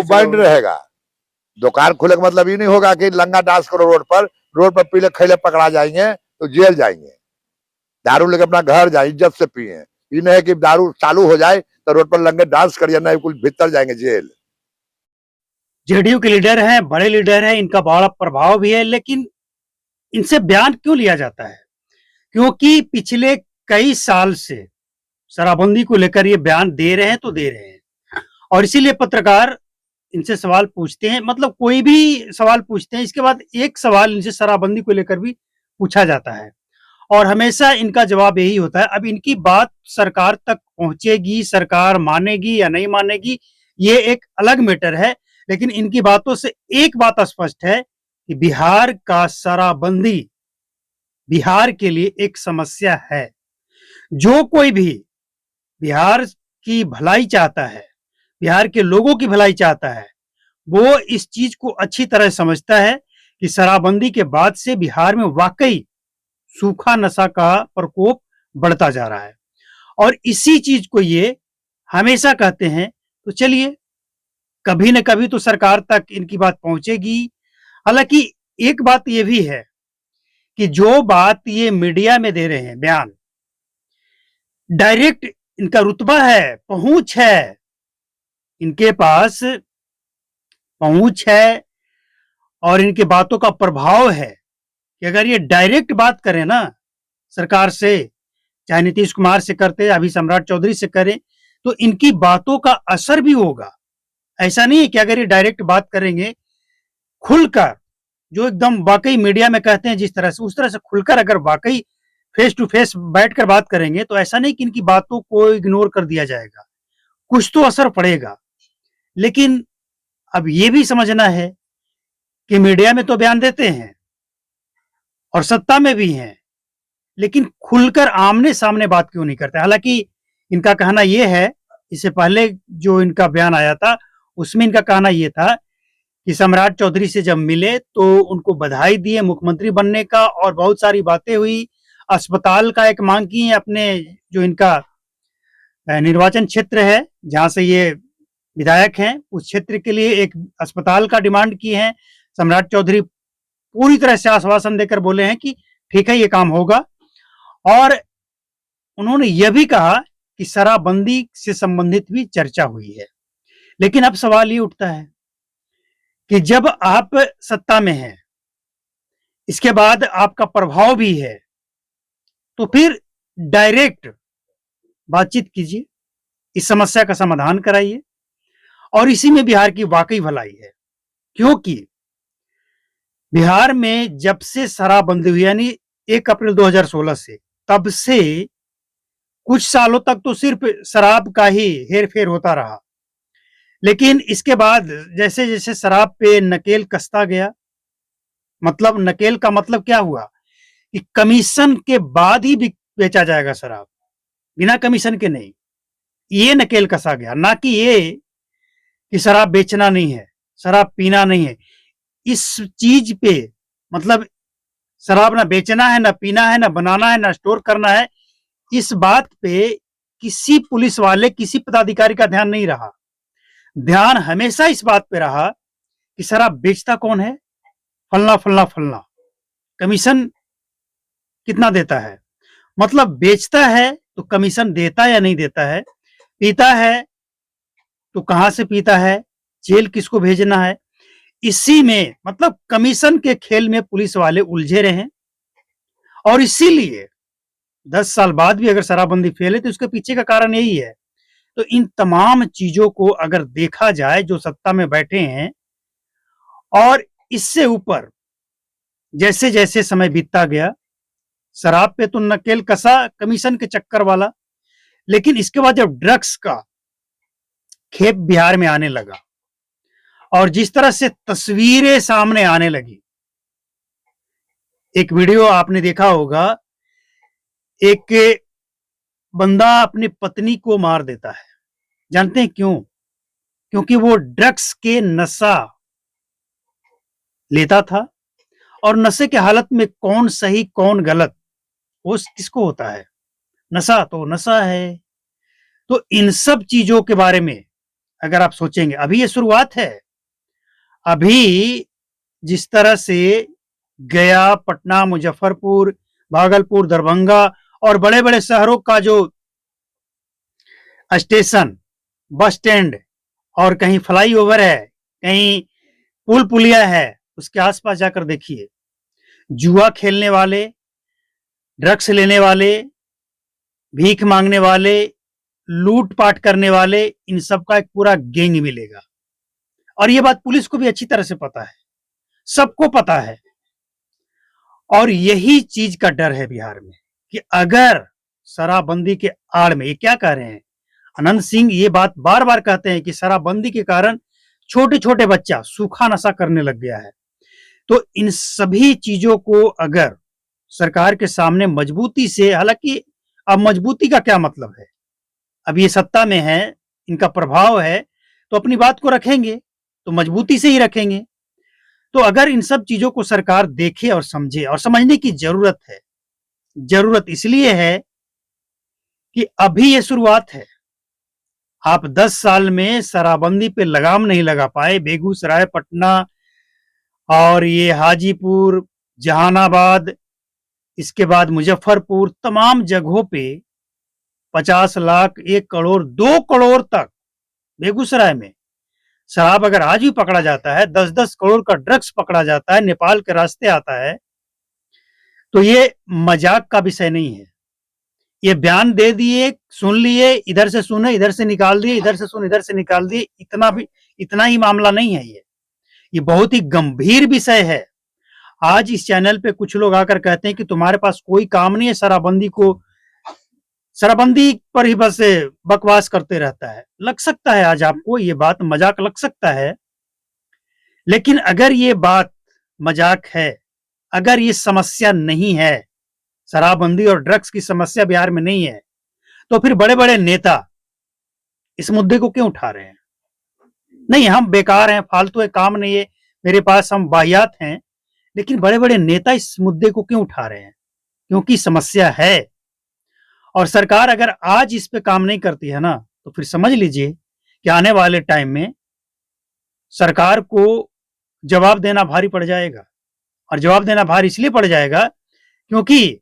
बंद रहेगा। दुकान खुले का मतलब ये नहीं होगा कि लंगा डांस करो रोड पर पीले खैले पकड़ा जाएंगे तो जेल जाएंगे। दारू लेके अपना घर जाए, इज्जत से पिए। ये नहीं है कि दारू चालू हो जाए तो रोड पर लंगे डांस करिए, नहीं कुछ भीतर जाएंगे जेल। जेडीयू के लीडर हैं, बड़े लीडर हैं, इनका बड़ा प्रभाव भी है, लेकिन इनसे बयान क्यों लिया जाता है? क्योंकि पिछले कई साल से शराबबंदी को लेकर ये बयान दे रहे हैं तो दे रहे हैं, और इसीलिए पत्रकार इनसे सवाल पूछते हैं, मतलब कोई भी सवाल पूछते हैं, इसके बाद एक सवाल इनसे शराबबंदी को लेकर भी पूछा जाता है और हमेशा इनका जवाब यही होता है। अब इनकी बात सरकार तक पहुंचेगी, सरकार मानेगी या नहीं मानेगी, ये एक अलग मैटर है, लेकिन इनकी बातों से एक बात स्पष्ट है कि बिहार का शराबबंदी बिहार के लिए एक समस्या है। जो कोई भी बिहार की भलाई चाहता है, बिहार के लोगों की भलाई चाहता है, वो इस चीज को अच्छी तरह समझता है कि शराबबंदी के बाद से बिहार में वाकई सूखा नशा का प्रकोप बढ़ता जा रहा है, और इसी चीज को ये हमेशा कहते हैं। तो चलिए, कभी न कभी तो सरकार तक इनकी बात पहुंचेगी। हालांकि एक बात ये भी है कि जो बात ये मीडिया में दे रहे हैं बयान, डायरेक्ट इनका रुतबा है, पहुंच है, इनके पास पहुंच है और इनके बातों का प्रभाव है कि अगर ये डायरेक्ट बात करें ना सरकार से, चाहे नीतीश कुमार से करते, अभी सम्राट चौधरी से करें, तो इनकी बातों का असर भी होगा। ऐसा नहीं है कि अगर ये डायरेक्ट बात करेंगे खुलकर, जो एकदम वाकई मीडिया में कहते हैं जिस तरह से, उस तरह से खुलकर अगर वाकई फेस टू फेस बैठकर बात करेंगे, तो ऐसा नहीं कि इनकी बातों को इग्नोर कर दिया जाएगा, कुछ तो असर पड़ेगा। लेकिन अब ये भी समझना है कि मीडिया में तो बयान देते हैं और सत्ता में भी हैं, लेकिन खुलकर आमने सामने बात क्यों नहीं करते? हालांकि इनका कहना यह है, इससे पहले जो इनका बयान आया था उसमें इनका कहना यह था कि सम्राट चौधरी से जब मिले तो उनको बधाई दिए मुख्यमंत्री बनने का और बहुत सारी बातें हुई। अस्पताल का एक मांग की है, अपने जो इनका निर्वाचन क्षेत्र है जहां से ये विधायक हैं, उस क्षेत्र के लिए एक अस्पताल का डिमांड की है। सम्राट चौधरी पूरी तरह से आश्वासन देकर बोले हैं कि ठीक है, ये काम होगा। और उन्होंने यह भी कहा कि शराबबंदी से संबंधित भी चर्चा हुई है। लेकिन अब सवाल ये उठता है कि जब आप सत्ता में हैं, इसके बाद आपका प्रभाव भी है, तो फिर डायरेक्ट बातचीत कीजिए, इस समस्या का समाधान कराइए, और इसी में बिहार की वाकई भलाई है। क्योंकि बिहार में जब से शराबबंदी हुई, यानी 1 अप्रैल 2016 से, तब से कुछ सालों तक तो सिर्फ शराब का ही हेरफेर होता रहा, लेकिन इसके बाद जैसे जैसे शराब पे नकेल कसता गया, मतलब नकेल का मतलब क्या हुआ कि कमीशन के बाद ही बेचा जाएगा शराब, बिना कमीशन के नहीं। ये नकेल कसा गया, ना कि ये कि शराब बेचना नहीं है, शराब पीना नहीं है। इस चीज पे मतलब शराब ना बेचना है, ना पीना है, ना बनाना है, ना स्टोर करना है, इस बात पे किसी पुलिस वाले, किसी पदाधिकारी का ध्यान नहीं रहा। ध्यान हमेशा इस बात पे रहा कि शराब बेचता कौन है, फलना फलना फलना, कमीशन कितना देता है, मतलब बेचता है तो कमीशन देता या नहीं देता है, पीता है तो कहां से पीता है, जेल किसको भेजना है, इसी में मतलब कमीशन के खेल में पुलिस वाले उलझे रहे। और इसीलिए 10 साल बाद भी अगर शराबबंदी फेल है तो उसके पीछे का कारण यही है। तो इन तमाम चीजों को अगर देखा जाए, जो सत्ता में बैठे हैं, और इससे ऊपर जैसे जैसे समय बीतता गया, शराब पे तो नकेल कसा कमीशन के चक्कर वाला, लेकिन इसके बाद जब ड्रग्स का खेप बिहार में आने लगा और जिस तरह से तस्वीरें सामने आने लगी, एक वीडियो आपने देखा होगा, एक बंदा अपनी पत्नी को मार देता है। जानते हैं क्यों? क्योंकि वो ड्रग्स के नशा लेता था, और नशे के हालत में कौन सही कौन गलत वो किसको होता है, नशा तो नशा है। तो इन सब चीजों के बारे में अगर आप सोचेंगे, अभी ये शुरुआत है। अभी जिस तरह से गया, पटना, मुजफ्फरपुर, भागलपुर, दरभंगा और बड़े-बड़े शहरों का जो स्टेशन, बस स्टैंड और कहीं फ्लाईओवर है, कहीं पुल पुलिया है, उसके आसपास जाकर देखिए, जुआ खेलने वाले, ड्रग्स लेने वाले, भीख मांगने वाले, लूट-पाट करने वाले, इन सब का एक पूरा गैंग मिलेगा। और ये बात पुलिस को भी अच्छी तरह से पता है, सबको पता है। और यही चीज का डर है बिहार में कि अगर शराबबंदी के आड़ में, ये क्या कह रहे हैं अनंत सिंह, ये बात बार बार कहते हैं कि शराबबंदी के कारण छोटे छोटे बच्चा सूखा नशा करने लग गया है। तो इन सभी चीजों को अगर सरकार के सामने मजबूती से, हालांकि अब मजबूती का क्या मतलब है, अब ये सत्ता में है, इनका प्रभाव है, तो अपनी बात को रखेंगे, तो मजबूती से ही रखेंगे। तो अगर इन सब चीजों को सरकार देखे और समझे, और समझने की जरूरत है, जरूरत इसलिए है कि अभी ये शुरुआत है। आप 10 साल में शराबबंदी पे लगाम नहीं लगा पाए। बेगूसराय, पटना और ये हाजीपुर, जहानाबाद, इसके बाद मुजफ्फरपुर, तमाम जगहों पे 50 लाख, 1 करोड़, 2 करोड़ तक बेगूसराय में शराब अगर आज भी पकड़ा जाता है, 10-10 करोड़ का ड्रग्स पकड़ा जाता है, नेपाल के रास्ते आता है, तो ये मजाक का विषय नहीं है। ये बयान दे दिए, सुन लिए, इधर से सुने, इधर से निकाल दिए, इधर से सुने, इधर से निकाल दिए, इतना ही मामला नहीं है। ये बहुत ही गंभीर विषय है। आज इस चैनल पे कुछ लोग आकर कहते हैं कि तुम्हारे पास कोई काम नहीं है, शराबबंदी पर ही बस बकवास करते रहता है। लग सकता है आज आपको ये बात मजाक लग सकता है, लेकिन अगर ये बात मजाक है, अगर ये समस्या नहीं है, शराबबंदी और ड्रग्स की समस्या बिहार में नहीं है, तो फिर बड़े बड़े नेता इस मुद्दे को क्यों उठा रहे हैं? नहीं, हम बेकार हैं, फालतू है, काम नहीं है मेरे पास, हम वाहियात हैं, लेकिन बड़े बड़े नेता इस मुद्दे को क्यों उठा रहे हैं? क्योंकि समस्या है। और सरकार अगर आज इस पे काम नहीं करती है ना, तो फिर समझ लीजिए कि आने वाले टाइम में सरकार को जवाब देना भारी पड़ जाएगा। और जवाब देना भारी इसलिए पड़ जाएगा क्योंकि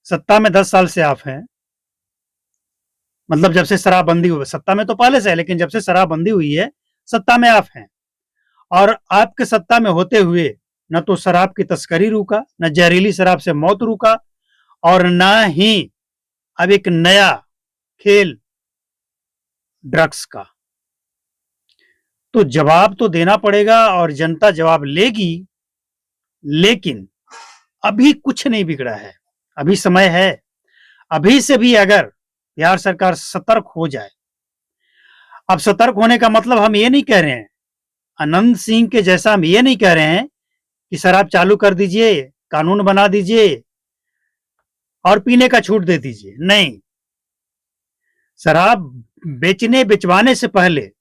सत्ता में 10 साल से आप हैं, मतलब जब से शराबबंदी हुई, सत्ता में तो पहले से है, लेकिन जब से शराबबंदी हुई है, सत्ता में आप हैं। और आपके सत्ता में होते हुए न तो शराब की तस्करी रुका, न जहरीली शराब से मौत रुका, और न ही अब एक नया खेल ड्रग्स का। तो जवाब तो देना पड़ेगा और जनता जवाब लेगी, लेकिन अभी कुछ नहीं बिगड़ा है, अभी समय है। अभी से भी अगर बिहार सरकार सतर्क हो जाए, अब सतर्क होने का मतलब हम ये नहीं कह रहे हैं, अनंत सिंह के जैसा हम ये नहीं कह रहे हैं कि शराब चालू कर दीजिए, कानून बना दीजिए और पीने का छूट दे दीजिए, नहीं। शराब बेचने बिचवाने से पहले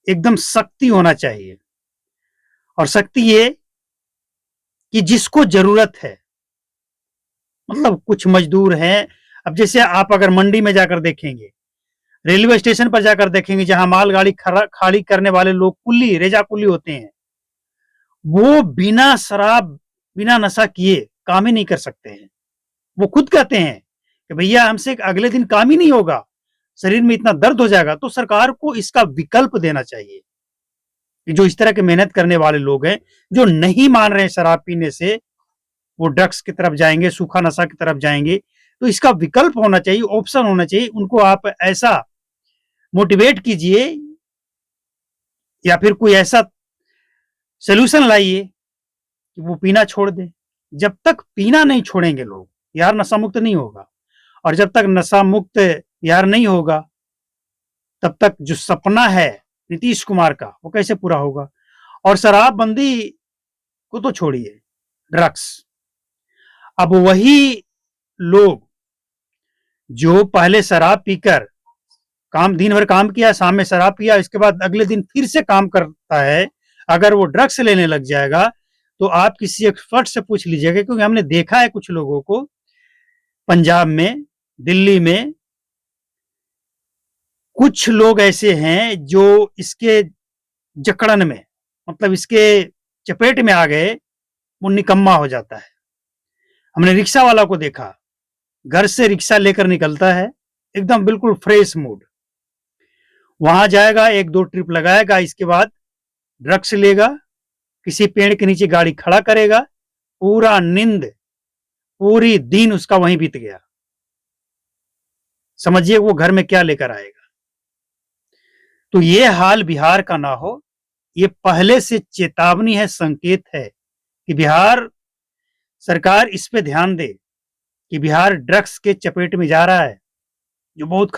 एकदम सख्ती होना चाहिए, और सख्ती ये कि जिसको जरूरत है, मतलब कुछ मजदूर हैं, अब जैसे आप अगर मंडी में जाकर देखेंगे, रेलवे स्टेशन पर जाकर देखेंगे, जहां मालगाड़ी खाली करने वाले लोग कुल्ली, रेजा कुल्ली होते हैं, वो बिना शराब, बिना नशा किए काम ही नहीं कर सकते हैं। वो खुद कहते हैं कि भैया हमसे अगले दिन काम ही नहीं होगा, शरीर में इतना दर्द हो जाएगा। तो सरकार को इसका विकल्प देना चाहिए कि जो इस तरह के मेहनत करने वाले लोग हैं, जो नहीं मान रहे हैं शराब पीने से, वो ड्रग्स की तरफ जाएंगे, सूखा नशा की तरफ जाएंगे, तो इसका विकल्प होना चाहिए, ऑप्शन होना चाहिए। उनको आप ऐसा मोटिवेट कीजिए या फिर कोई ऐसा सोल्यूशन लाइए कि वो पीना छोड़ दे। जब तक पीना नहीं छोड़ेंगे लोग, यार नशा मुक्त नहीं होगा। और जब तक नशा मुक्त यार नहीं होगा, तब तक जो सपना है नीतीश कुमार का, वो कैसे पूरा होगा? और शराबबंदी को तो छोड़िए, ड्रग्स, अब वही लोग जो पहले शराब पीकर दिन भर काम किया, शाम में शराब पिया, इसके बाद अगले दिन फिर से काम करता है, अगर वो ड्रग्स लेने लग जाएगा, तो आप किसी एक्सपर्ट से पूछ लीजिएगा, क्योंकि हमने देखा है कुछ लोगों को पंजाब में, दिल्ली में, कुछ लोग ऐसे हैं जो इसके जकड़न में, मतलब इसके चपेट में आ गए, वो निकम्मा हो जाता है। हमने रिक्शा वाला को देखा, घर से रिक्शा लेकर निकलता है, एकदम बिल्कुल फ्रेश मूड, वहां जाएगा, 1-2 ट्रिप लगाएगा, इसके बाद ड्रग्स लेगा, किसी पेड़ के नीचे गाड़ी खड़ा करेगा, पूरा नींद, पूरी दिन उसका वहीं बीत गया। समझिए वो घर में क्या लेकर आएगा। तो ये हाल बिहार का ना हो, ये पहले से चेतावनी है, संकेत है कि बिहार सरकार इस पे ध्यान दे कि बिहार ड्रग्स के चपेट में जा रहा है, जो बहुत